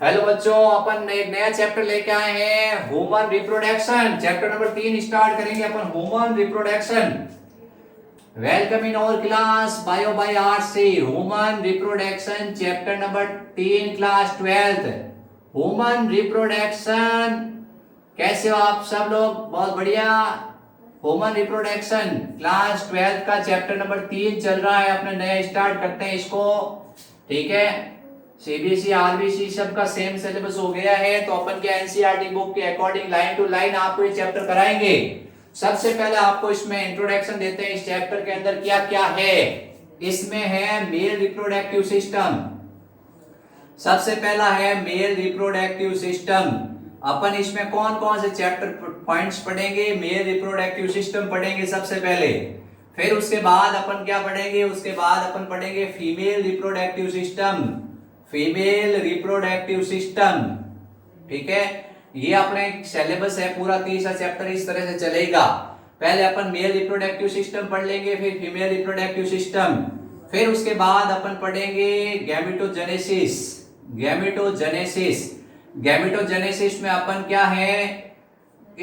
Hello बच्चों, अपन एक नया चैप्टर लेके आए हैं, human reproduction. Chapter number 3 start करेंगे अपन, human reproduction. Welcome in our class bio by art से human reproduction chapter number 3 class 12th human reproduction. कैसे हो आप सब लोग? बहुत बढ़िया। ह्यूमन रिप्रोडक्शन क्लास 12th का चैप्टर नंबर 3 चल रहा है, अपने नया स्टार्ट करते हैं इसको। ठीक है, सीबीएसई आरबीसी सबका सेम सिलेबस हो गया है, तो अपन के एनसीईआरटी बुक के अकॉर्डिंग लाइन टू लाइन आपको ये चैप्टर कराएंगे। सबसे पहले आपको इसमें इंट्रोडक्शन देते हैं, इस चैप्टर के अंदर क्या क्या है। इसमें है मेल रिप्रोडक्टिव सिस्टम। सबसे पहला है मेल रिप्रोडक्टिव सिस्टम। अपन इसमें कौन कौन से चैप्टर पॉइंट्स पढ़ेंगे? मेल रिप्रोडक्टिव सिस्टम पढ़ेंगे सबसे पहले। फिर उसके बाद अपन क्या पढ़ेंगे? उसके बाद अपन पढ़ेंगे female reproductive system. Female reproductive system, ठीक है। ये अपने सिलेबस है, पूरा तीसरा चैप्टर इस तरह से चलेगा। पहले अपन मेल रिप्रोडक्टिव सिस्टम पढ़ लेंगे, फिर फीमेल रिप्रोडक्टिव सिस्टम, फिर उसके बाद अपन पढ़ेंगे गैमेटोजेनेसिस। गैमेटोजेनेसिस, गैमेटोजेनेसिस में अपन क्या है,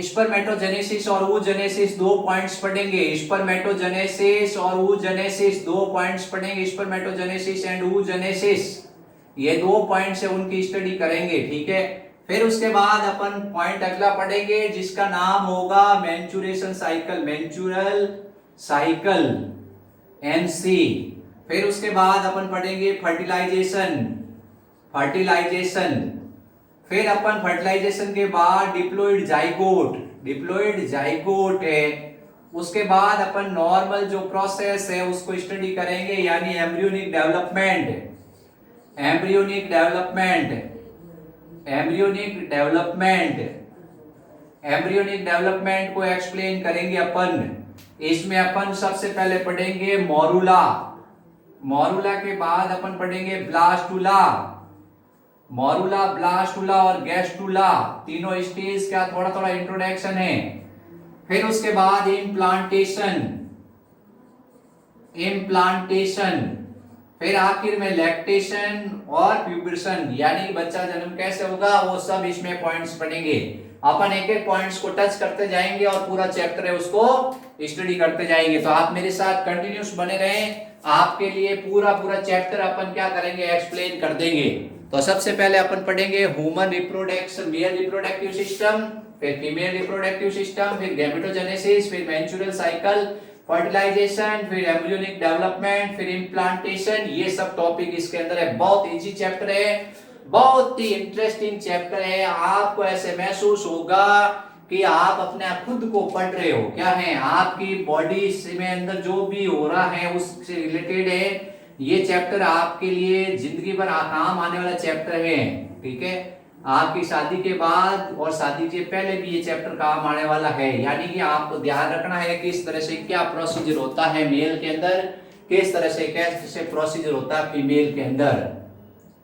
स्पर्मेटोजेनेसिस और oogenesis दो पॉइंट्स पढ़ेंगे। स्पर्मेटोजेनेसिस और oogenesis दो पॉइंट्स पढ़ेंगे। स्पर्मेटोजेनेसिस एंड oogenesis, ये दो पॉइंट्स है, उनकी स्टडी करेंगे। ठीक है, फिर उसके बाद अपन पॉइंट अगला पढ़ेंगे जिसका नाम होगा मेंचुरेशन साइकिल, मेंचुरल साइकिल, एमसी। फिर उसके बाद अपन पढ़ेंगे फर्टिलाइजेशन, फर्टिलाइजेशन। फिर अपन फर्टिलाइजेशन के बाद डिप्लॉइड जाइगोट, डिप्लॉइड जाइगोट है। उसके बाद अपन नॉर्मल जो प्रोसेस है उसको स्टडी करेंगे, यानी embryonic development, embryonic development, embryonic development, embryonic development को एक्सप्लेन करेंगे अपन। इसमें अपन सबसे पहले पढ़ेंगे मोरुला, मोरुला के बाद अपन पढ़ेंगे ब्लास्टुला। मोरुला, ब्लास्टुला और गैस्टुला, तीनों स्टेज का थोड़ा थोड़ा इंट्रोडक्शन है। फिर उसके बाद इम्प्लांटेशन, इम्प्लांटेशन, फिर आखिर में लैक्टेशन और प्यूबर्सन, यानी बच्चा जन्म कैसे होगा, वो सब इसमें पॉइंट्स पढ़ेंगे। अपन एक एक पॉइंट्स को टच करते जाएंगे और पूरा चैप्टर है उसको स्टडी करते जाएंगे। तो आप मेरे साथ कंटिन्यूस बने रहें, आपके लिए पूरा पूरा चैप्टर अपन क्या करेंगे, एक्सप्लेन कर देंगे। तो सबसे पहले अपन पढ़ेंगे human reproduction, mail reproductive system, फिर फीमेल रिप्रोडक्टिव सिस्टम, फिर गैमेटोजेनेसिस, फिर मेंस्ट्रुअल साइकिल, फर्टिलाइजेशन, फिर एम्ब्रियोनिक डेवलपमेंट, फिर इम्प्लांटेशन। ये सब टॉपिक इसके अंदर है। बहुत इजी चैप्टर है, बहुत ही इंटरेस्टिंग चैप्टर है। आपको ऐसे महसूस होगा कि आप अपने खुद को पढ़ रहे हो। क्या है, आपकी बॉडी में अंदर जो भी हो रहा है उससे रिलेटेड है। ये चैप्टर आपके लिए जिंदगी भर काम आने वाला चैप्टर है। ठीक है, आपकी शादी के बाद और शादी से पहले भी ये चैप्टर काम आने वाला है। यानी कि आपको ध्यान रखना है कि इस तरह से क्या प्रोसीजर होता है मेल के अंदर, किस तरह से कैसे प्रोसीजर होता है फीमेल के अंदर।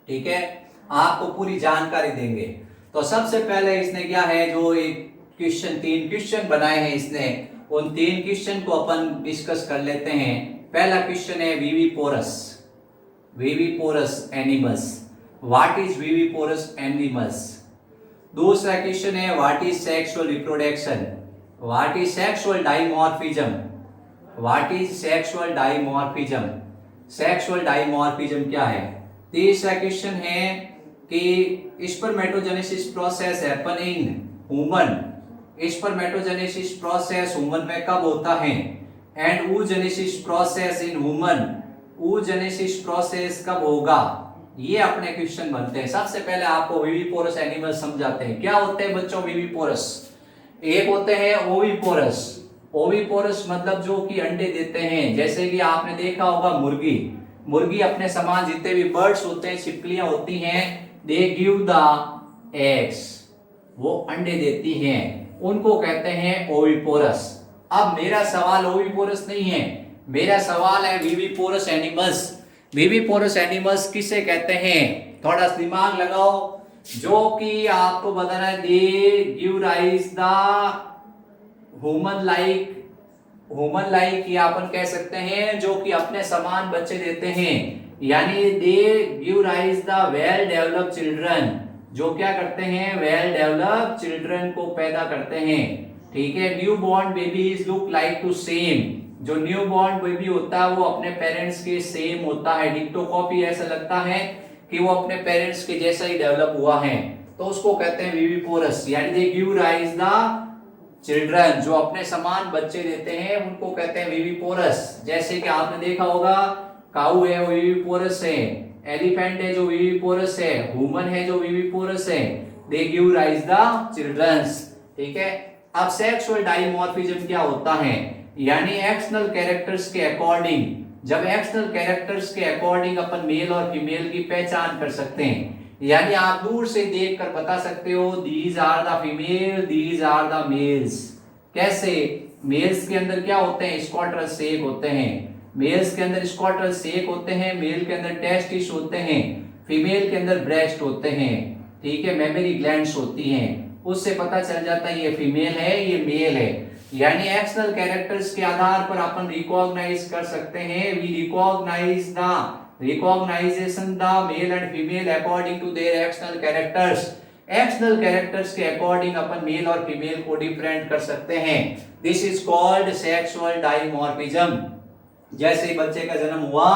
ठीक है, आपको पूरी जानकारी देंगे। तो सबसे पहले इसने क्या है, जो एक क्वेश्चन, 3 क्वेश्चन बनाए हैं इसने, उन 3 क्वेश्चन को अपन डिस्कस कर लेते हैं। पहला क्वेश्चन है viviparous, viviparous animals, what is viviparous animals. दूसरा क्वेश्चन है what is sexual reproduction, what is sexual dimorphism, what is sexual dimorphism, sexual dimorphism क्या है। तीसरा क्वेश्चन है कि spermatogenesis process happen in human, spermatogenesis process human में कब होता है, and oogenesis process in human, oogenesis process कब होगा। ये अपने क्वेश्चन बनते हैं। सबसे पहले आपको विविपोरस एनिमल समझाते हैं। क्या होते हैं बच्चों विविपोरस? एक होते हैं ओविपोरस, ओविपोरस मतलब जो कि अंडे देते हैं। जैसे कि आपने देखा होगा मुर्गी, मुर्गी अपने समान जितने भी बर्ड्स होते हैं, छिपकलियां होती हैं, दे गिव द एग्स, वो अंडे देती हैं, उनको कहते हैं ओविपोरस। अब मेरा सवाल ओविपोरस नहीं है, मेरा सवाल है विविपोरस एनिमल्स। विविपोरस एनिमल्स किसे कहते हैं? थोड़ा दिमाग लगाओ। जो कि आपको बताना है, they give rise the human like, human like या अपन कह सकते हैं जो कि अपने समान बच्चे देते हैं, यानी दे give rise the well developed children, जो क्या करते हैं, वेल डेवलप चिल्ड्रन को पैदा करते हैं। ठीक है, newborn babies look like to same, जो न्यू बॉर्न बेबी होता है वो अपने पेरेंट्स के सेम होता है, डिक्टो कॉपी, ऐसा लगता है कि वो अपने पेरेंट्स के जैसा ही डेवलप हुआ है, तो उसको कहते हैं विविपोरस, यानी दे गिव राइज द चिल्ड्रन, जो अपने समान बच्चे देते हैं उनको कहते हैं विविपोरस। जैसे कि आपने देखा होगा, काऊ है वो विविपोरस है, एलिफेंट है जो विविपोरस है, ह्यूमन है जो विविपोरस है, they give rise the childrens. ठीक है, अब सेक्सुअल डाइमॉर्फिज्म क्या होता है, यानी एक्सटर्नल कैरेक्टर्स के अकॉर्डिंग, जब एक्सटर्नल कैरेक्टर्स के अकॉर्डिंग अपन मेल और फीमेल की पहचान कर सकते हैं, यानी आप दूर से देखकर बता सकते हो these are the female, these are the males. कैसे, मेल्स के अंदर क्या होते हैं, स्क्वाड्रल सेक होते हैं, मेल्स के अंदर स्क्वाड्रल सेक होते हैं, मेल के अंदर टेस्टिस होते हैं, फीमेल के अंदर ब्रेस्ट होते हैं। ठीक है, मेमरी ग्लैंड्स होती हैं, उससे पता चल जाता है ये फीमेल है ये मेल है। यानी एक्सटर्नल कैरेक्टर्स के आधार पर अपन रिकॉग्नाइज कर सकते हैं, we recognise the recognisation the male and female according to their external characters. External characters के अकॉर्डिंग अपन मेल और फीमेल को डिफरेंट कर सकते हैं, this is called sexual dimorphism. जैसे ही बच्चे का जन्म हुआ,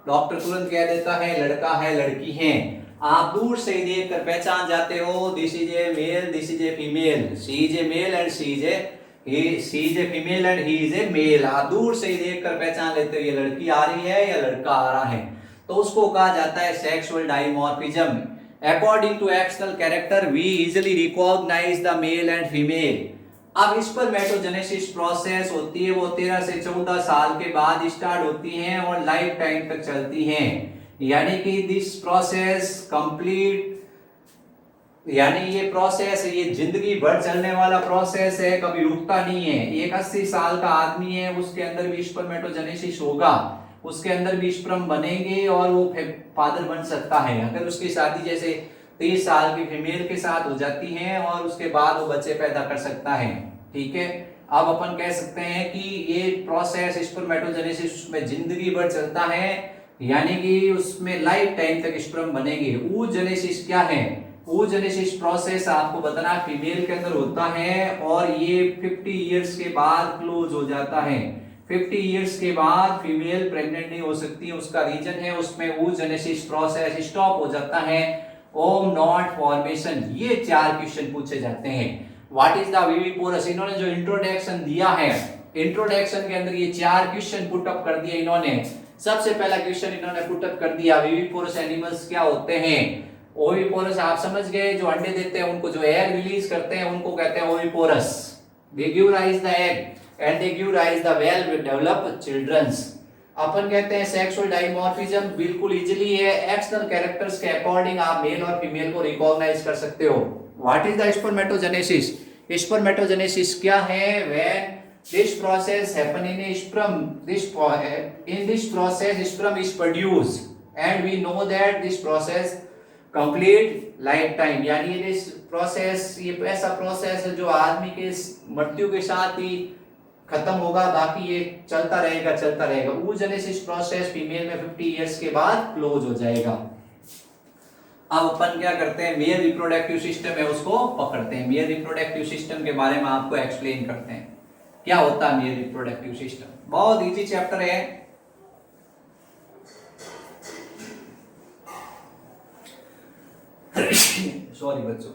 डॉक्टर तुरंत कह देता है लड़का है लड़की है, आप दूर से ही देखकर पहचान जाते हो, this is a male, this is a female, she is a male and she is a female and he is a male. आप दूर से ही देखकर पहचान लेते हो ये लड़की आ रही है या लड़का आ रहा है, तो उसको कहा जाता है sexual dimorphism. According to external character we easily recognise the male and female. अब स्पर्मेटोजेनेसिस प्रोसेस होती है वो 13 से 14 साल के बाद स्टार्ट होती है और लाइफ टाइम तक चलती है, यानी कि दिस प्रोसेस कंप्लीट, यानी ये प्रोसेस, ये जिंदगी भर चलने वाला प्रोसेस है, कभी रुकता नहीं है। एक 80 साल का आदमी है, उसके अंदर भी स्पर्मेटोजेनेसिस होगा, उसके अंदर भी स्पर्म बनेंगे और वो फादर बन सकता है, अगर उसकी शादी जैसे 30 साल की फीमेल के साथ हो जाती है और उसके बाद वो बच्चे पैदा कर सकता है। ठीक है, अब अपन कह सकते हैं कि ये प्रोसेस स्पर्मेटोजेनेसिस में जिंदगी भर चलता है, यानी कि उसमें लाइफ टाइम तक स्पर्म बनेंगे। oogenesis क्या है, oogenesis प्रोसेस आपको बताना फीमेल के अंदर होता है और ये 50 इयर्स के बाद क्लोज हो जाता है। 50 इयर्स के बाद फीमेल प्रेग्नेंट नहीं हो सकती, उसका रीजन है उसमें oogenesis प्रोसेस स्टॉप हो जाता है। ओम नॉट फॉर्मेशन, ये 4 क्वेश्चन पूछे जाते हैं। व्हाट इज द विविपोरस, इन्होंने जो इंट्रोडक्शन दिया है, इंट्रोडक्शन के अंदर ये 4 क्वेश्चन पुट अप कर दिए इन्होंने। सबसे पहला क्वेश्चन इन्होंने पुट अप कर दिया, विविपोरस एनिमल्स क्या होते हैं। ओविपोरस आप समझ गए, जो अंडे देते हैं उनको, जो एग रिलीज करते हैं उनको कहते हैं oviparous, they give rise the egg and they give rise the well developed childrens. अपन कहते हैं सेक्सुअल डाइमॉर्फिज्म बिल्कुल इजीली है, एक्सटर्नल कैरेक्टर्स के अकॉर्डिंग आप मेल और फीमेल को रिकॉग्नाइज कर सकते हो। What is the spermatogenesis, spermatogenesis क्या है, when this process happen in a sperm, in this process sperm is produced and we know that this process complete lifetime, यानी this process, ये ऐसा प्रोसेस है जो आदमी के मृत्यु के साथ ही खत्म होगा, बाकी ये चलता रहेगा। oogenesis प्रोसेस फीमेल में 50 इयर्स के बाद क्लोज हो जाएगा। अब अपन क्या करते हैं, मेल रिप्रोडक्टिव सिस्टम है उसको पकड़ते हैं। मेल रिप्रोडक्टिव सिस्टम के बारे में आपको एक्सप्लेन करते हैं क्या होता है मेल रिप्रोडक्टिव सिस्टम। बहुत इजी चैप्टर है, सॉरी बच्चों।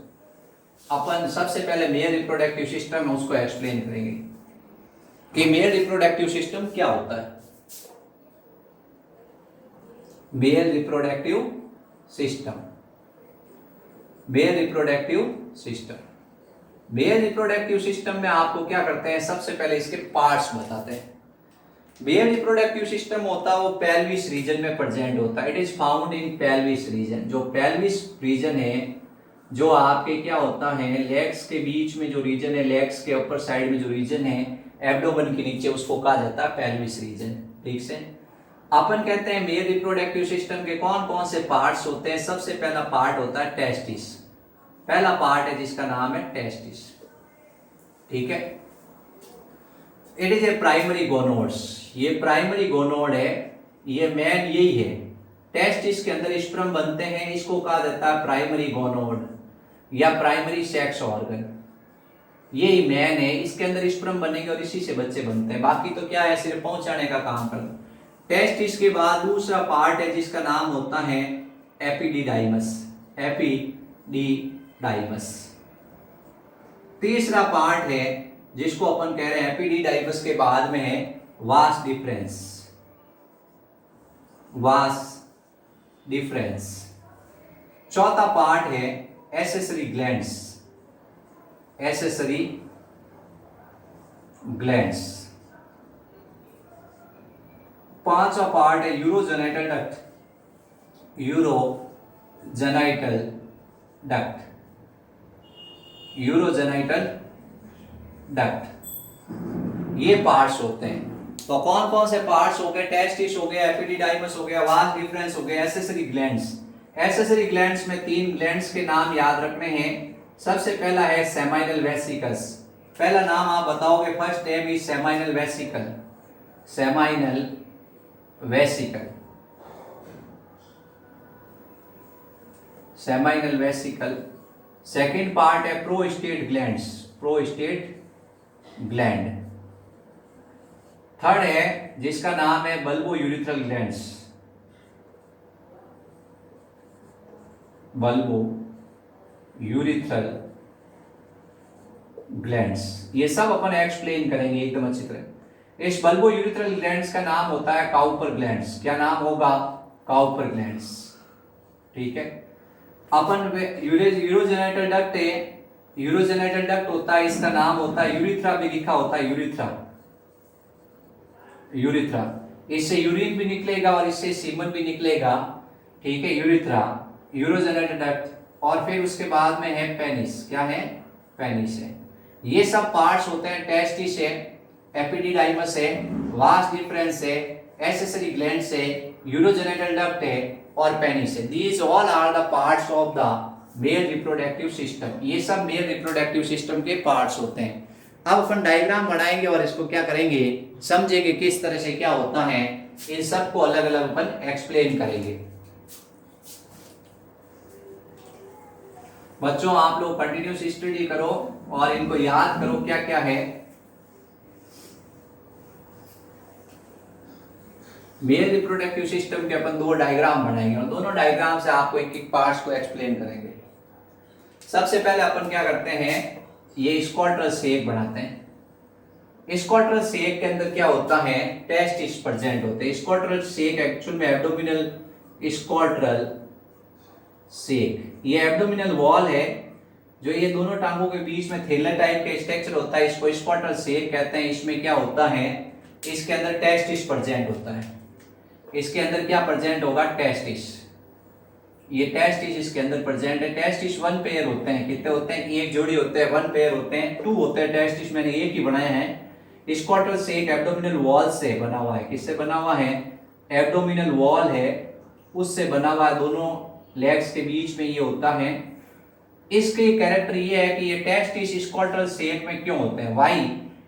अपन सबसे पहले मेल रिप्रोडक्टिव सिस्टम है उसको एक्सप्लेन करेंगे कि मेल रिप्रोडक्टिव सिस्टम क्या होता है। Mail reproductive system, mail reproductive system, mail reproductive system में आपको क्या करते हैं, सबसे पहले इसके पार्ट्स बताते हैं। मेल रिप्रोडक्टिव सिस्टम होता है वो पेल्विस रीजन में प्रेजेंट होता है, it is found in pelvis region. जो पेल्विस रीजन है, जो आपके क्या होता है, लेग्स के बीच में जो रीजन है, लेग्स के ऊपर साइड में जो रीजन है, एब्डोमेन के नीचे, उसको कहा जाता है पेल्विस रीजन। ठीक से, अपन कहते हैं मेल रिप्रोडक्टिव सिस्टम के कौन कौन से पार्ट्स होते हैं। सबसे पहला पार्ट होता है टेस्टिस, पहला पार्ट है जिसका नाम है टेस्टिस। ठीक है, इट इज ए प्राइमरी गोनोड्स, ये प्राइमरी गोनोड है, ये मेन यही है। टेस्टिस के अंदर स्पर्म बनते हैं, इसको कहा जाता है प्राइमरी गोनोड। या प्राइमरी सेक्स ऑर्गन, यही मेन है। इसके अंदर स्पर्म बनेंगे और इसी से बच्चे बनते हैं। बाकी तो क्या है, सिर्फ पहुंचाने का काम करना। टेस्टिस के बाद दूसरा पार्ट है जिसका नाम होता है एपिडिडाइमस। एपिडिडाइमस। तीसरा पार्ट है जिसको अपन कह रहे हैं एपिडिडाइमस के बाद में है वास डिफरेंस। Vas deferens. चौथा पार्ट है एसेसरी ग्लैंड्स। Accessory glands. पांचवा पार्ट है urogenital duct. Urogenital duct. Urogenital duct. ये पार्ट्स होते हैं। तो कौन कौन से पार्ट्स हो गए, टेस्टिस हो गया, एपिडिडाइमस हो गया, वास डिफरेंस हो गया, एसेसरी ग्लैंड्स। एसेसरी ग्लैंड्स में 3 ग्लैंड्स के नाम याद रखने हैं। सबसे पहला है सेमाइनल वेसिकल्स। पहला नाम आप बताओगे, first name is seminal vesicle. Seminal vesicle. Seminal vesicle. Second part है prostate glands. Prostate gland. Third है जिसका नाम है bulbo urethral glands. Bulbo urethral glands. ये सब अपन एक्सप्लेन करेंगे एकदम अच्छी तरह। इस बल्बो यूरिथ्रल ग्लैंड्स का नाम होता है काउपर ग्लैंड्स। क्या नाम होगा, काउपर ग्लैंड्स। ठीक है। अपन यूरोजेनाइटल डक्ट है, यूरोजेनाइटल डक्ट होता है, इसका नाम होता है यूरिथ्रा भी लिखा होता है, यूरिथ्रा। यूरिथ्रा। इससे यूरिन भी निकलेगा और इससे सीमन भी निकलेगा। ठीक है, यूरिथ्रा, यूरोजेनाइटल डक्ट। और फिर उसके बाद में है पेनिस। क्या है, पेनिस है। ये सब पार्ट्स होते हैं। टेस्टिस है, एपिडिडाइमस है, वास डिफरेंस है, एसेसरी ग्लैंड्स है, यूरोजेनाइटल डक्ट है और पेनिस है। These all are the parts of the male reproductive system. ये सब मेल रिप्रोडक्टिव सिस्टम के पार्ट्स होते हैं। अब अपन डायग्राम बनाएंगे और इसको क्या करेंगे, समझेंगे किस तरह से क्या होता है। इन सब को अलग अलग अपन एक्सप्लेन करेंगे। बच्चों आप लोग कंटिन्यूस स्टडी करो और इनको याद करो क्या क्या है। मेल रिप्रोडक्टिव सिस्टम के अपन 2 डायग्राम बनाएंगे और दोनों डायग्राम से आपको एक एक पार्ट्स को एक्सप्लेन करेंगे। सबसे पहले अपन क्या करते हैं, ये स्क्वाड्रल शेप बनाते हैं। स्क्वाड्रल शेप के अंदर क्या होता है, टेस्टिस प्रेजेंट होते हैं। स्क्वाड्रल शेप एक्चुअल में एब्डोमिनल स्क्वाड्रल शेप, ये एब्डोमिनल वॉल है जो ये दोनों टांगों के बीच में थैला टाइप का स्ट्रक्चर होता है, इसको स्क्वाड्रल शेप कहते हैं। इसमें क्या होता है, इसके अंदर टेस्टिस प्रेजेंट होता है। इसके अंदर क्या प्रेजेंट होगा, टेस्टिस। ये टेस्टिस इसके अंदर प्रेजेंट है। टेस्टिस 1 पेयर होते हैं। कितने होते हैं, एक जोड़ी होते हैं, 1 पेयर होते हैं, 2 होते हैं टेस्टिस। मैंने एक ही बनाए हैं। स्क्वाड्रल शेप एब्डोमिनल वॉल से बना हुआ है। किससे बना हुआ है, एब्डोमिनल वॉल है उससे बना हुआ है। दोनों लेग्स के बीच में ये होता है। इसके कैरेक्टर ये है कि ये टेस्टिस स्क्वाड्रल शेप में क्यों होते हैं, why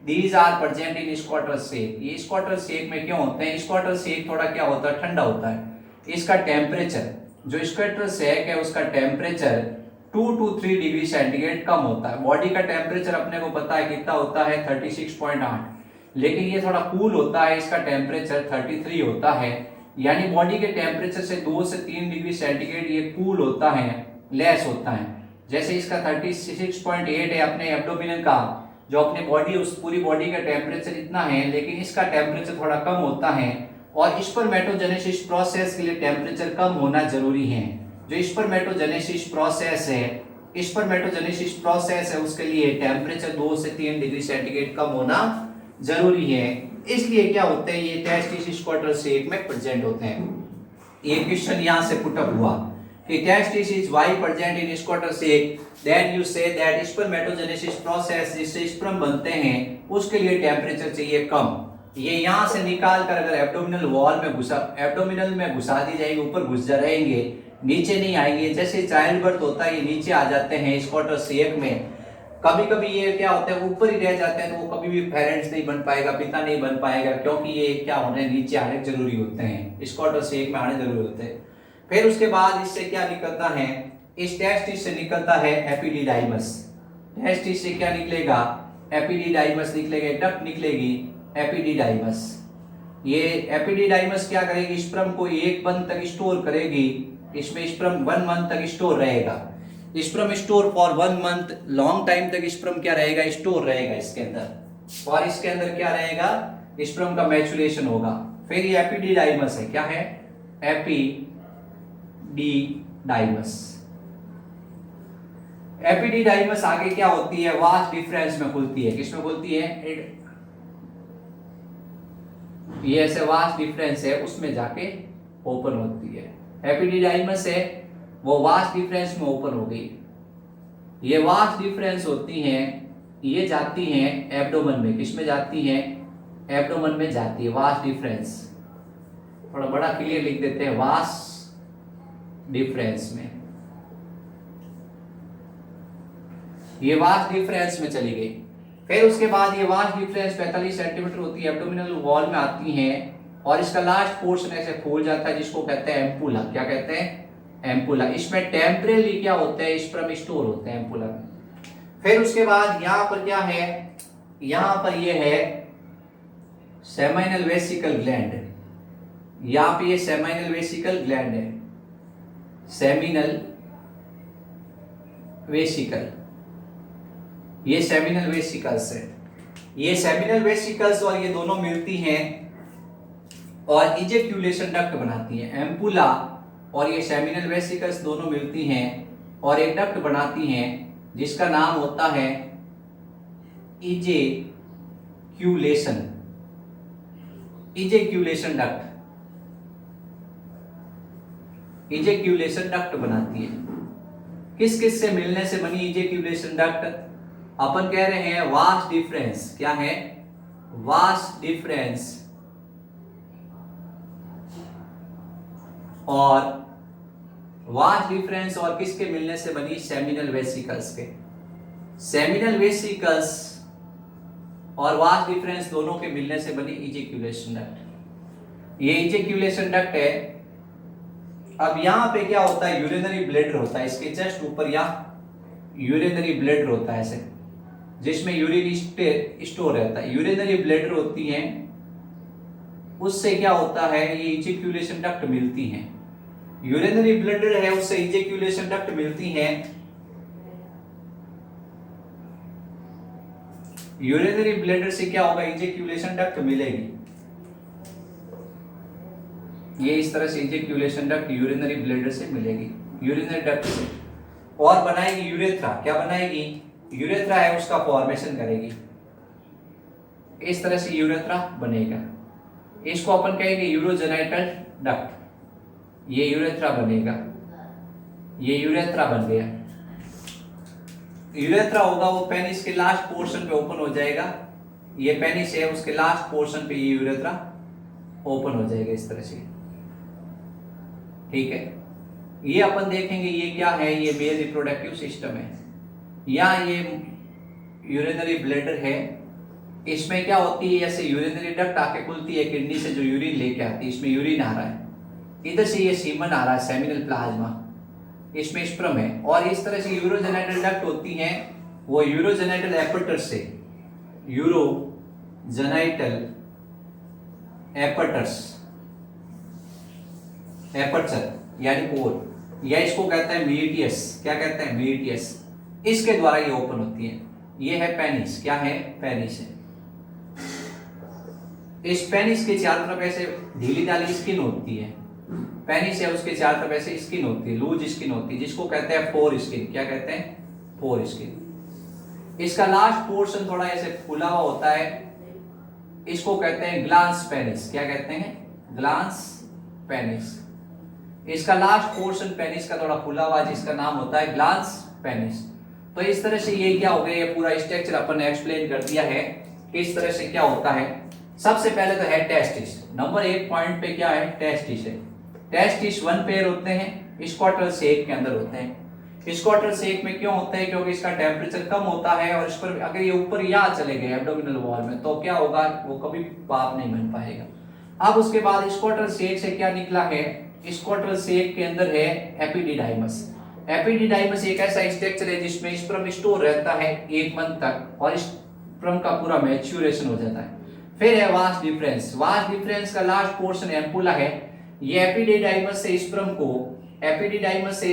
these are present in स्क्वाड्रल शेप। ये स्क्वाड्रल शेप में क्यों होते हैं, स्क्वाड्रल शेप थोड़ा क्या होता है, ठंडा होता है। इसका टेम्परेचर, जो स्क्वाड्रल शेप है उसका टेम्परेचर 2 to 3 डिग्री सेंटीग्रेड कम होता है। बॉडी का टेम्परेचर अपने को पता है कितना होता है, 36.8, लेकिन ये थोड़ा कूल होता है, इसका टेम्परेचर 33 होता है। यानी बॉडी के टेम्परेचर से 2 से 3 डिग्री सेंटीग्रेड ये कूल होता है, लेस होता है। जैसे इसका 36.8 है अपने एब्डोमिनल का, जो अपनी बॉडी उस पूरी बॉडी का टेम्परेचर इतना है, लेकिन इसका टेम्परेचर थोड़ा कम होता है। और स्पर्मेटोजेनेसिस प्रोसेस के लिए टेम्परेचर कम होना जरूरी है। जो स्पर्मेटोजेनेसिस प्रोसेस है, स्पर्मेटोजेनेसिस प्रोसेस है उसके लिए टेम्परेचर 2 से 3 डिग्री सेंटीग्रेड कम होना जरूरी है। इसलिए क्या होते हैं, ये टेस्टिस स्क्वाड्रल शेप में प्रेजेंट होते हैं। ये क्वेश्चन यहां से पुट अप हुआ कि testis is why present in स्क्वाड्रल shape, then you say that spermatogenesis process जिससे स्पर्म बनते हैं उसके लिए टेम्परेचर चाहिए कम। ये यहां से निकाल कर अगर एब्डोमिनल वॉल में एब्डोमिनल में घुसा दी जाएगी, ऊपर घुस जा रहेंगे, नीचे नहीं आएंगे। जैसे चाइल्ड बर्थ होता है ये नीचे आ जाते हैं स्क्वाड्रल शेप में। कभी कभी ये क्या होता है, ऊपर ही रह जाते हैं, तो वो कभी भी पेरेंट्स नहीं बन पाएगा, पिता नहीं बन पाएगा, क्योंकि ये क्या होने नीचे आने जरूरी होते हैं, स्क्वाड्रल शेप में आने जरूरी होते हैं। फिर उसके बाद इससे क्या निकलता है, इस टेस्टिस से निकलता है एपिडिडाइमस। टेस्टिस से क्या निकलेगा? एपिडिडाइमस निकलेगा, एक डक्ट निकलेगी एपिडिडाइमस। ये एपिडिडाइमस क्या करेगी? स्पर्म को 1 मंथ तक स्टोर करेगी। इसमें स्पर्म 1 मंथ तक स्टोर रहेगा। Sperm store for 1 month, long time तक स्पर्म क्या रहेगा? स्टोर रहेगा इसके अंदर। और इसके अंदर क्या रहेगा? स्पर्म का मैचुरेशन होगा। फिर ये एपिडिडाइमस है, क्या है? एपिडिडाइमस। एपिडिडाइमस आगे क्या होती है? वास्ट डिफरेंस में खुलती है। किसमें खुलती है? ये ऐसे वास्ट डिफरेंस है उसमें जाके ओपन होती है। एपिडिडाइमस है वो वास्ट डिफरेंस में ओपन हो गई। ये वास्ट डिफरेंस होती हैं, ये जाती हैं एब्डोमेन में। किसमें जाती हैं? एब्डोमेन में जाती है वास्ट डिफरेंस। थोड़ा बड़ा क्लियर लिख देते हैं, वास्ट डिफरेंस में। ये वास्ट डिफरेंस में चली गई। फिर उसके बाद ये वास्ट डिफरेंस 45 सेंटीमीटर होती है, एब्डोमिनल वॉल में आती है और इसका लास्ट पोर्शन ऐसे फूल जाता है जिसको कहते हैं एम्पुला। क्या कहते हैं? एम्पुला। इसमें टेम्परेली क्या होता है? स्पर्म स्टोर होते हैं एम्पुला में। फिर उसके बाद यहाँ पर क्या है? यहाँ पर ये है सेमाइनल वेसिकल ग्लैंड। यहाँ पे ये सेमाइनल वेसिकल ग्लैंड है, सेमिनल वेसिकल। ये सेमिनल वेसिकल्स है। ये सेमिनल वेसिकल्स और ये दोनों मिलती हैं और इजेक्यूलेशन डक्ट बनाती हैं। एम्पुला और ये सेमिनल वेसिकल्स दोनों मिलती हैं और एक डक्ट बनाती हैं जिसका नाम होता है इजेक्यूलेशन। इजेक्यूलेशन डक्ट, इजेक्यूलेशन डक्ट बनाती है। किस किस से मिलने से बनी इजेक्यूलेशन डक्ट? अपन कह रहे हैं वास्ट डिफरेंस। क्या है? वास्ट डिफरेंस और वास्ट डिफरेंस और किसके मिलने से बनी? सेमिनल वेसिकल्स के। सेमिनल वेसिकल्स और वास्ट डिफरेंस दोनों के मिलने से बनी इजेक्यूलेशन डक्ट। ये इजेक्यूलेशन डक्ट है। अब यहां पे क्या होता है? यूरिनरी ब्लैडर होता है इसके जस्ट ऊपर, यहाँ यूरिनरी ब्लैडर होता है ऐसे, जिसमें यूरिन स्टोर रहता है। यूरिनरी ब्लैडर होती हैं, उससे क्या होता है? ये इजेक्यूलेशन डक्ट मिलती हैं। यूरिनरी ब्लैडर है, उससे इजेक्यूलेशन डक्ट मिलती हैं। यूरिनरी ब्लैडर से क्या होगा? इजेक्यूलेशन डक्ट मिलेगी। ये इस तरह से इजेक्यूलेशन डक्ट यूरिनरी ब्लैडर से मिलेगी, यूरिनरी डक्ट से। और बनाएगी यूरेथ्रा। क्या बनाएगी? यूरेथ्रा है उसका फॉर्मेशन करेगी। इस तरह से यूरेथ्रा बनेगा। इसको अपन कहेंगे यूरोजेनाइटल डक्ट। ये यूरेथ्रा बनेगा, ये यूरेथ्रा बन गया। यूरेथ्रा होगा वो पेनिस के लास्ट पोर्शन पे ओपन हो जाएगा। ये पेनिस है, उसके लास्ट पोर्शन पे ये यूरेथ्रा ओपन हो जाएगा इस तरह से। ठीक है, ये अपन देखेंगे ये क्या है? ये मेल रिप्रोडक्टिव सिस्टम है। यहाँ ये यूरिनरी ब्लैडर है, इसमें क्या होती है? ऐसे यूरिनरी डक्ट आके खुलती है, किडनी से जो यूरिन लेके आती है, इसमें यूरिन आ रहा है, इधर से ये सीमन आ रहा है, सेमिनल प्लाज्मा, इसमें स्पर्म है। और इस तरह से यूरोजेनाइटल डक्ट होती हैं, वो यूरोजेनाइटल एपर्टर से, यूरोजेनाइटल एपर्टर्स, एपर्चर यानी पोर, या इसको कहते हैं मीटियस। क्या कहते हैं? मीटियस। इसके द्वारा ये ओपन होती है। ये है पेनिस। क्या है? पेनिस है। इस पेनिस के चारों तरफ ऐसे ढीली ढाली स्किन होती है। पेनिस है, उसके चारों तरफ ऐसे स्किन होती है, लूज स्किन होती है, जिसको कहते हैं फोर स्किन। क्या कहते हैं? Four skin. इसका लास्ट पोर्शन थोड़ा ऐसे फूला हुआ होता है, इसको कहते हैं ग्लांस पेनिस। क्या कहते हैं? Glans penis. इसका लास्ट पोर्शन पेनिस का थोड़ा फूला हुआ, जिसका नाम होता है ग्लांस पेनिस। तो इस तरह से ये क्या हो गया? ये पूरा स्ट्रक्चर अपन ने एक्सप्लेन कर दिया है कि इस तरह से क्या होता है। सबसे पहले तो है टेस्टिस। नंबर 1 पॉइंट पे क्या है? टेस्टिस है। टेस्टिस 1 पेयर होते हैं, स्क्वाटल सेक के अंदर होते हैं। स्क्वाटल सेक में क्यों होते हैं? क्योंकि इसका टेम्परेचर कम होता है और इस पर अगर ये ऊपर यहाँ चले गए एब्डोमिनल वॉल में, तो क्या होगा? वो कभी पाप नहीं बन पाएगा। अब उसके बाद स्क्वाटल सेक से क्या निकला है? स्क्वाटल सेक के अंदर है एपिडिडाइमस। एपिडिडाइमस एक ऐसा स्ट्रक्चर है जिसमें स्पर्म स्टोर रहता है 1 मंथ तक और स्पर्म का पूरा मैच्योरेशन हो जाता है। फिर है वास्ट डिफरेंस। वास्ट डिफरेंस का लास्ट पोर्शन एम्पुला है। ये एपिडिडाइमस से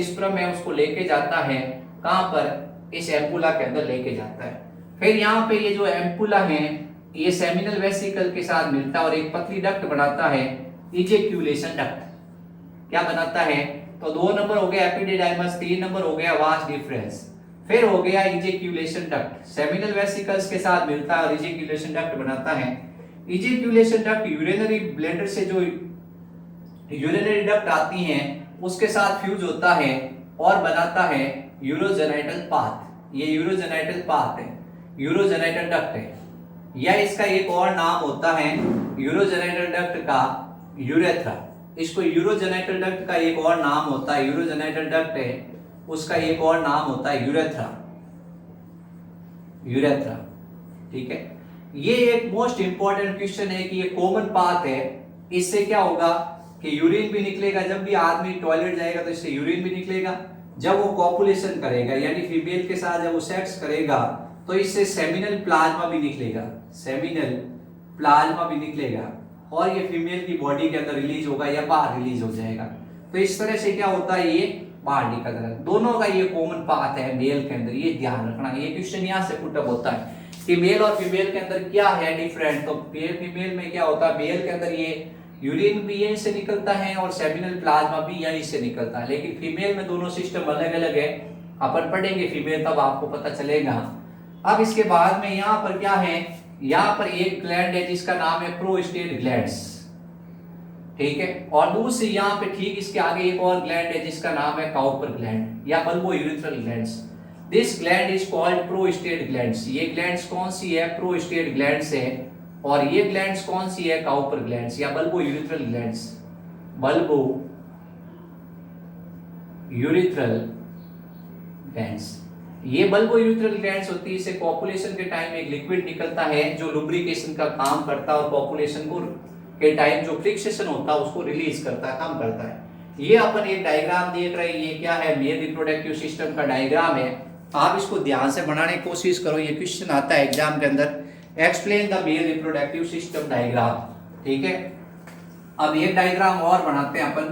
स्पर्म है उसको लेके जाता है कहां पर, इस एम्पुला के अंदर लेके जाता है। फिर यहाँ पे ये जो एम्पुला है ये सेमिनल वेसिकल के साथ मिलता है और एक पतली डक्ट बनाता है, इजेक्यूलेशन डक्ट। क्या बनाता है, तो 2 नंबर हो गया एपिडिडाइमस, 3 नंबर हो गया वास्ट डिफरेंस, फिर हो गया इजेक्यूलेशन डक्ट। सेमिनल वेसिकल्स के साथ मिलता है और इजेक्यूलेशन डक्ट बनाता है। इजेक्यूलेशन डक्ट यूरिनरी ब्लैडर से जो यूरिनरी डक्ट आती हैं उसके साथ फ्यूज होता है और बनाता है यूरोजेनाइटल पाथ। ये यूरोजेनाइटल पाथ है, यूरोजेनाइटल डक्ट है, या इसका एक और नाम होता है यूरोजेनाइटल डक्ट का यूरेथ्रा। इसको यूरोजेनाइटल डक्ट का एक और नाम होता है, यूरोजेनाइटल डक्ट है उसका एक और नाम होता है यूरेथ्रा। यूरेथ्रा, ठीक है। ये एक मोस्ट इंपॉर्टेंट क्वेश्चन है कि ये कॉमन पाथ है, इससे क्या होगा कि यूरिन भी निकलेगा। जब भी आदमी टॉयलेट जाएगा तो इससे यूरिन भी निकलेगा। जब वो कॉपुलेशन करेगा यानी फीमेल के साथ जब वो सेक्स करेगा तो इससे सेमिनल प्लाज्मा भी निकलेगा, सेमिनल प्लाज्मा भी निकलेगा और ये फीमेल की बॉडी के अंदर रिलीज होगा या बाहर रिलीज हो जाएगा। तो इस तरह से क्या होता है, ये बाहर निकल रहा है। दोनों का ये कॉमन पाथ है मेल के अंदर, ये ध्यान रखना। ये क्वेश्चन यहाँ से पुटअप होता है कि मेल और फीमेल के अंदर क्या है डिफरेंट। तो मेल फीमेल में क्या होता है, मेल के अंदर ये यूरिन भी यहीं से निकलता है और सेमिनल प्लाज्मा भी यहीं से निकलता है, लेकिन फीमेल में दोनों सिस्टम अलग अलग है। अपन पढ़ेंगे फीमेल तब आपको पता चलेगा। अब इसके बाद में यहाँ पर क्या है, यहाँ पर एक ग्लैंड है जिसका नाम है प्रोस्टेट ग्लैंड्स, ठीक है। और दूसरी यहाँ पे ठीक इसके आगे एक और ग्लैंड है जिसका नाम है काउपर ग्लैंड या bulbo urethral glands. This gland is called prostate glands. ये ग्लैंड्स कौन सी है, प्रोस्टेट ग्लैंड्स है। और ये ग्लैंड्स कौन सी है, काउपर ग्लैंड्स या bulbo urethral glands, bulbo urethral glands. ये बल्बो यूरिथ्रल ग्लैंड्स होती है, इससे कॉपुलेशन के टाइम एक लिक्विड निकलता है जो लुब्रिकेशन का काम करता है और कॉपुलेशन को के टाइम जो फ्रिक्शन होता है उसको रिलीज करता है, काम करता है। ये अपन एक डायग्राम देख रहे हैं, ये क्या है, मेल रिप्रोडक्टिव सिस्टम का डायग्राम है। आप इसको ध्यान से बनाने की कोशिश करो, ये क्वेश्चन आता है एग्जाम के अंदर, explain the male reproductive system diagram, ठीक है। अब एक डायग्राम और बनाते हैं अपन,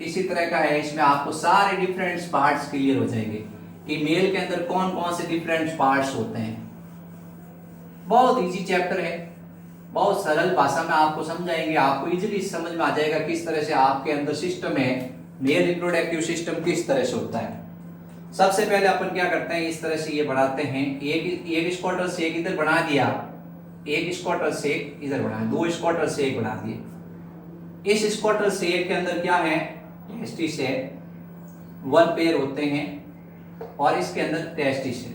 इसी तरह का है। इसमें आपको सारे डिफरेंट पार्ट्स क्लियर हो जाएंगे कि मेल के अंदर कौन कौन से डिफरेंट पार्ट्स होते हैं। बहुत इजी चैप्टर है, बहुत सरल भाषा में आपको समझाएंगे, आपको इजीली समझ में आ जाएगा किस तरह से आपके अंदर सिस्टम है, मेल रिप्रोडक्टिव सिस्टम किस तरह से होता है। सबसे पहले अपन क्या करते हैं, इस तरह से ये बनाते हैं, एक स्क्वार्टर से एक इधर बना दिया, एक स्क्वार्टर से इधर बना, 2 स्क्वार्टर से एक बना दिए। इस स्क्वार्टर से एक के अंदर क्या है, टेस्टिस है, 1 पेयर होते हैं और इसके अंदर टेस्टिस है,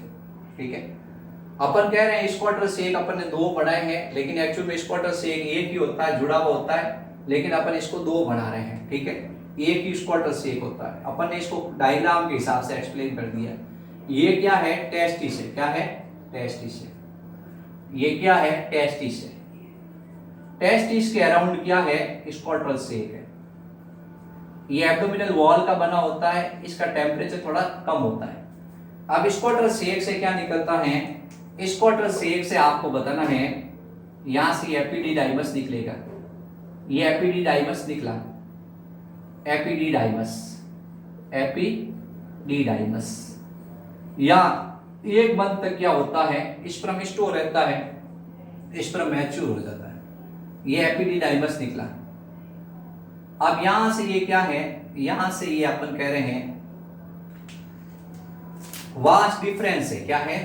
ठीक है। अपन कह रहे हैं स्क्वार्टर से एक अपन ने 2 बनाए हैं, लेकिन एक्चुअल में स्क्वार्टर से एक ही होता है, जुड़ा हुआ होता है, लेकिन अपन इसको 2 बना रहे हैं, ठीक है। एक ही स्क्वार्टर से एक होता है, अपन ने इसको डायग्राम के हिसाब से एक्सप्लेन कर दिया। ये क्या है, टेस्टिस है, क्या है, टेस्टिस है। ये क्या है, टेस्टिस है। टेस्टिस के अराउंड क्या है, स्क्वार्टर से एक है। ये एब्डोमिनल वॉल का बना होता है, इसका टेम्परेचर थोड़ा कम होता है। अब स्क्वार्टर से एक से क्या निकलता है, स्क्वार्टर से एक से आपको बताना है, यहां से एपिडिडाइमस निकलेगा। ये एपिडिडाइमस निकला, एपिडिडाइमस, एपिडिडाइमस। या 1 मंथ तक क्या होता है, स्पर्म स्टोर रहता है, स्पर्म मैच्योर हो जाता है। ये एपिडिडाइमस निकला। अब यहां से ये क्या है, यहां से ये अपन कह रहे हैं वास्ट डिफरेंस है, क्या है,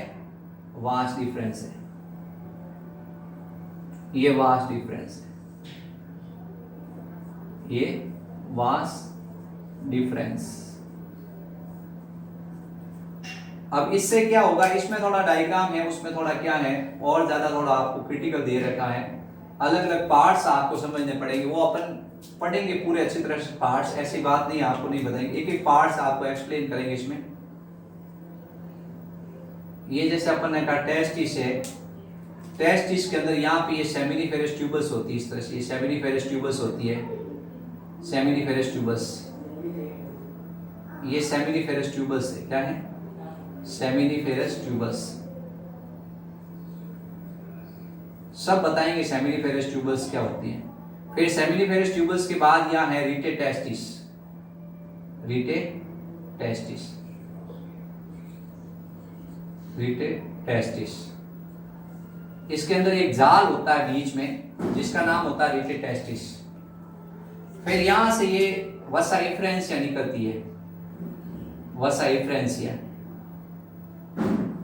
वास्ट डिफरेंस है। ये वास्ट डिफरेंस है, ये वास्ट डिफरेंस। अब इससे क्या होगा, इसमें थोड़ा डायग्राम है, उसमें थोड़ा क्या है और ज्यादा थोड़ा आपको क्रिटिकल दे रखा है, अलग अलग पार्ट्स आपको समझने पड़ेंगे। वो अपन पढ़ेंगे पूरे अच्छी तरह से पार्ट्स, ऐसी बात नहीं आपको नहीं बताएंगे, एक एक पार्ट्स आपको एक्सप्लेन करेंगे इसमें। ये जैसे अपन ने कहा टेस्टिस है, टेस्टिस के अंदर यहाँ पे ये सेमिनिफेरस ट्यूबस होती है, इस तरह से ये सेमिनिफेरस ट्यूबस होती है, सेमिनिफेरस ट्यूबस। ये सेमिनिफेरस ट्यूबल्स है। क्या है? Seminiferous tubules. सब बताएंगे सेमिनिफेरस ट्यूबल्स क्या होती है। फिर सेमिनिफेरस ट्यूबल्स के बाद यहाँ है रिटेटेस्टिस। रिटेटेस्टिस, रिटेटेस्टिस। इसके अंदर एक जाल होता है बीच में जिसका नाम होता है रिटेटेस्टिस। फिर यहां से ये वसा इफ्रेंसिया निकलती है। वसा इफ्रेंसिया,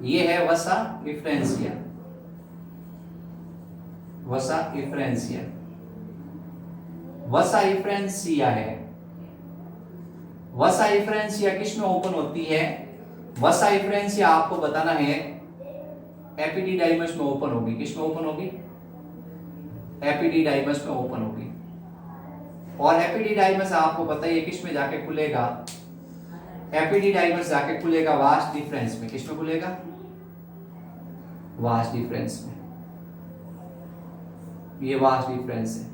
ये है वसा इफ्रेंसिया। वसा इफ्रेंसिया, वसा इफ्रेंसिया है। वसा इफ्रेंसिया किस में ओपन होती है? वसा इफ्रेंसिया आपको बताना है एपिडिडाइमस में ओपन होगी। किस में ओपन होगी? एपिडिडाइमस में ओपन होगी। और एपिडिडाइमस आपको पता है किस में जाके खुलेगा? एपिडिडाइमस जाके खुलेगा वास डिफरेंस में। किस में खुलेगा? वास डिफरेंस में। ये वास डिफरेंस है।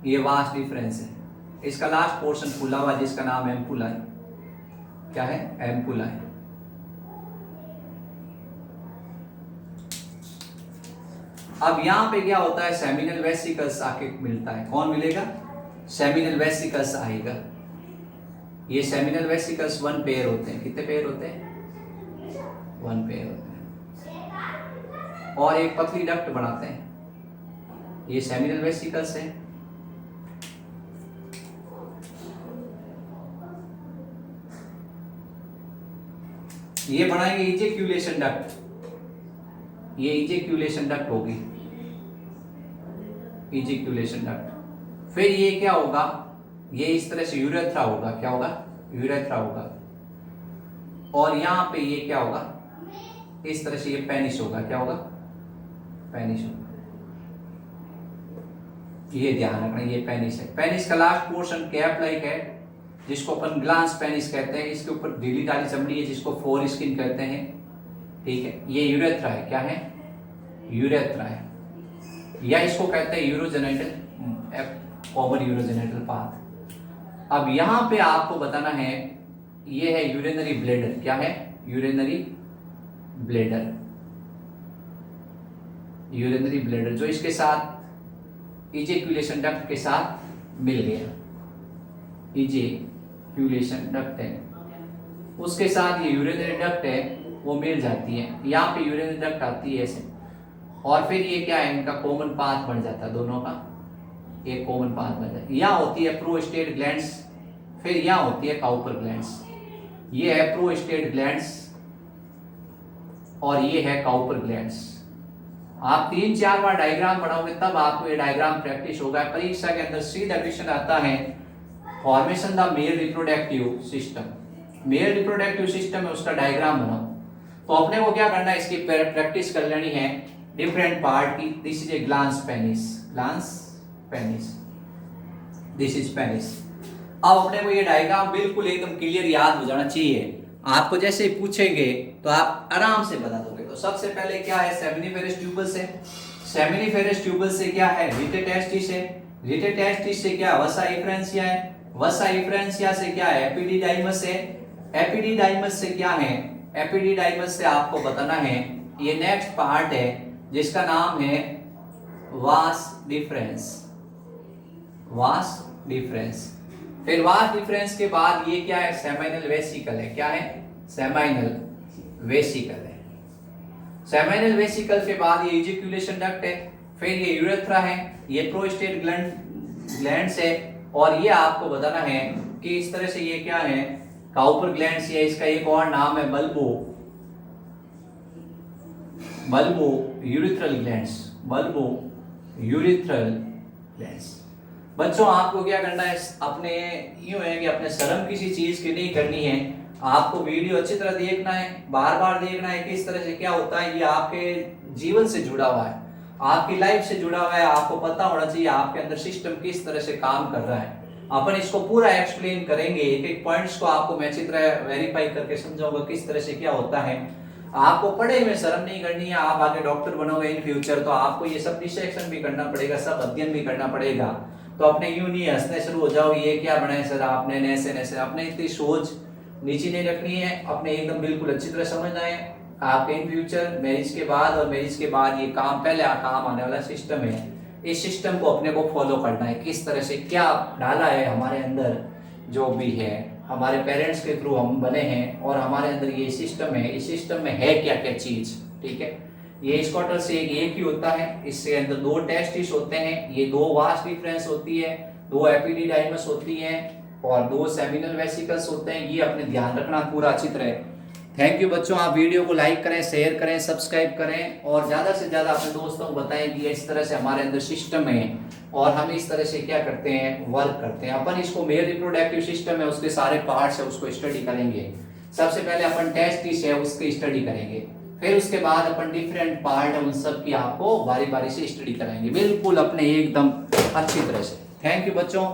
ये वास डिफरेंस है। इसका लास्ट पोर्शन खुला हुआ जिसका नाम एम्पुला है। क्या है? एम्पुला है। अब यहां पे क्या होता है? सेमिनल वेसिकल्स आके मिलता है। कौन मिलेगा? सेमिनल वेसिकल्स आएगा। ये सेमिनल वेसिकल्स 1 पेयर होते हैं। कितने पेयर होते हैं? 1 पेयर होते हैं। और एक पतली डक्ट बनाते हैं। ये सेमिनल वेसिकल्स है। ये बनाएंगे इजेक्यूलेशन डक्ट। ये इजेक्यूलेशन डक्ट होगी, इजेक्यूलेशन डक्ट। फिर ये क्या होगा? ये इस तरह से यूरेथ्रा होगा। क्या होगा? यूरेथ्रा होगा। और यहां पे ये क्या होगा? इस तरह से ये पेनिस होगा। क्या होगा? पेनिस होगा। ये ध्यान रखना, ये पेनिस है। पेनिस का लास्ट पोर्शन कैप लाइक है जिसको अपन ग्लांस पेनिस कहते हैं। इसके ऊपर ढीली ढाली चमड़ी है जिसको फोर स्किन कहते हैं। ठीक है, ये यूरेथ्रा है। क्या है? यूरेथ्रा है, या इसको कहते हैं यूरोजेनिटल, कॉमन यूरोजेनिटल पाथ। अब यहां पे आपको बताना है, ये है यूरिनरी ब्लैडर। क्या है? Urinary bladder. यूरिनरी ब्लैडर जो इसके साथ इजेक्यूलेशन डक्ट के साथ मिल गया। इजेक्यूलेशन डक्ट है, उसके साथ ये यूरिनरी डक्ट है वो मिल जाती है। यहाँ पे यूरिनरी डक्ट आती है ऐसे, और फिर ये क्या है? इनका कॉमन पाथ बन जाता है दोनों का। एक कॉमन पाथ बन जाता है। यहाँ होती है प्रोस्टेट ग्लैंड्स, फिर यहाँ होती है काउपर ग्लैंड्स। ये है प्रोस्टेट ग्लैंड्स और ये है काउपर ग्लैंड्स। आप 3-4 बार डायग्राम बनाओगे तब आपको ये डायग्राम प्रैक्टिस होगा। परीक्षा के अंदर सीधा क्वेश्चन आता है formation the male reproductive system. Mail reproductive system है, उसका डायग्राम बनाओ। तो अपने को क्या करना है? इसकी प्रैक्टिस कर लेनी है डिफरेंट पार्ट की। This is a glans penis, glans penis, this is penis. अब अपने को ये डायग्राम बिल्कुल एकदम क्लियर याद हो जाना चाहिए। आपको जैसे ही पूछेंगे तो आप आराम से बता दोगे। तो सबसे पहले क्या है? सेमिनिफेरस ट्यूबल्स है। सेमिनिफेरस ट्यूबल्स से क्या है? रिटेटेस्टिस है। रिटेटेस्टिस से क्या? वसा इफ्रेंसिया है। वसा इफ्रेंसिया से क्या है? एपिडिडाइमस है। एपिडिडाइमस से क्या है? एपिडिडाइमस से आपको बताना है ये नेक्स्ट पार्ट है जिसका नाम है वास डिफरेंस। Vas deferens. फिर वास डिफरेंस के बाद ये क्या है? सेमाइनल वेसिकल है। क्या है? सेमाइनल वेसिकल है। सेमाइनल वेसिकल के बाद ये इजेक्यूलेशन डक्ट है। फिर ये यूरेथ्रा है, ये प्रोस्टेट ग्लैंड्स है, और ये आपको बताना है कि इस तरह से ये क्या है? काउपर ग्लैंड्स है। इसका एक और नाम है bulbo urethral glands. Bulbo urethral glands. बच्चों आपको क्या करना है? अपने यूं है कि अपने शर्म किसी चीज की नहीं करनी है। आपको वीडियो अच्छी तरह देखना है, बार बार देखना है किस तरह से क्या होता है। ये आपके जीवन से जुड़ा हुआ है, आपकी लाइफ से जुड़ा हुआ है। आपको पता होना चाहिए आपके अंदर सिस्टम किस तरह से काम कर रहा है। अपन इसको पूरा एक्सप्लेन करेंगे, एक एक पॉइंट्स को आपको मैं अच्छी तरह वेरीफाई करके समझाऊंगा किस तरह से क्या होता है। आपको पढ़े में शर्म नहीं करनी है, आप आगे डॉक्टर बनोगे इन फ्यूचर, तो आपको ये सब डिसेक्शन भी करना पड़ेगा, सब अध्ययन भी करना पड़ेगा। तो अपने यूं नहीं हंसने शुरू हो जाओ, ये क्या बनाए सर आपने, ऐसे ऐसे। अपने इतनी सोच नीचे नहीं रखनी है, अपने एकदम बिल्कुल अच्छी तरह समझना है। आपके इन फ्यूचर मैरिज के बाद और मैरिज के बाद ये काम पहले काम आने वाला सिस्टम है, इस सिस्टम को अपने को फॉलो करना है। किस तरह से क्या डाला है हमारे अंदर, जो भी है हमारे पेरेंट्स के थ्रू हम बने हैं, और हमारे अंदर ये सिस्टम है, इस सिस्टम में है क्या क्या चीज, ठीक है। ये स्कॉटर से एक ही होता है, इसके अंदर 2 टेस्टिस होते हैं, ये 2 वास डिफरेंस होती है, 2 एपिडिडाइमस होती है और 2 सेमिनल वेसिकल्स होते हैं। ये अपने ध्यान रखना पूरा अच्छी तरह। थैंक यू बच्चों, आप वीडियो को लाइक करें, शेयर करें, सब्सक्राइब करें और ज़्यादा से ज़्यादा अपने दोस्तों को बताएं कि इस तरह से हमारे अंदर सिस्टम है और हम इस तरह से क्या करते हैं, वर्क करते हैं। अपन इसको मेल रिप्रोडक्टिव सिस्टम है, उसके सारे पार्ट्स है, उसको स्टडी करेंगे। सबसे पहले अपन टेस्टिस है उसकी स्टडी करेंगे, फिर उसके बाद अपन डिफरेंट पार्ट है उन सब की आपको बारी बारी से स्टडी कराएंगे, बिल्कुल अपने एकदम अच्छी तरह से। थैंक यू बच्चों।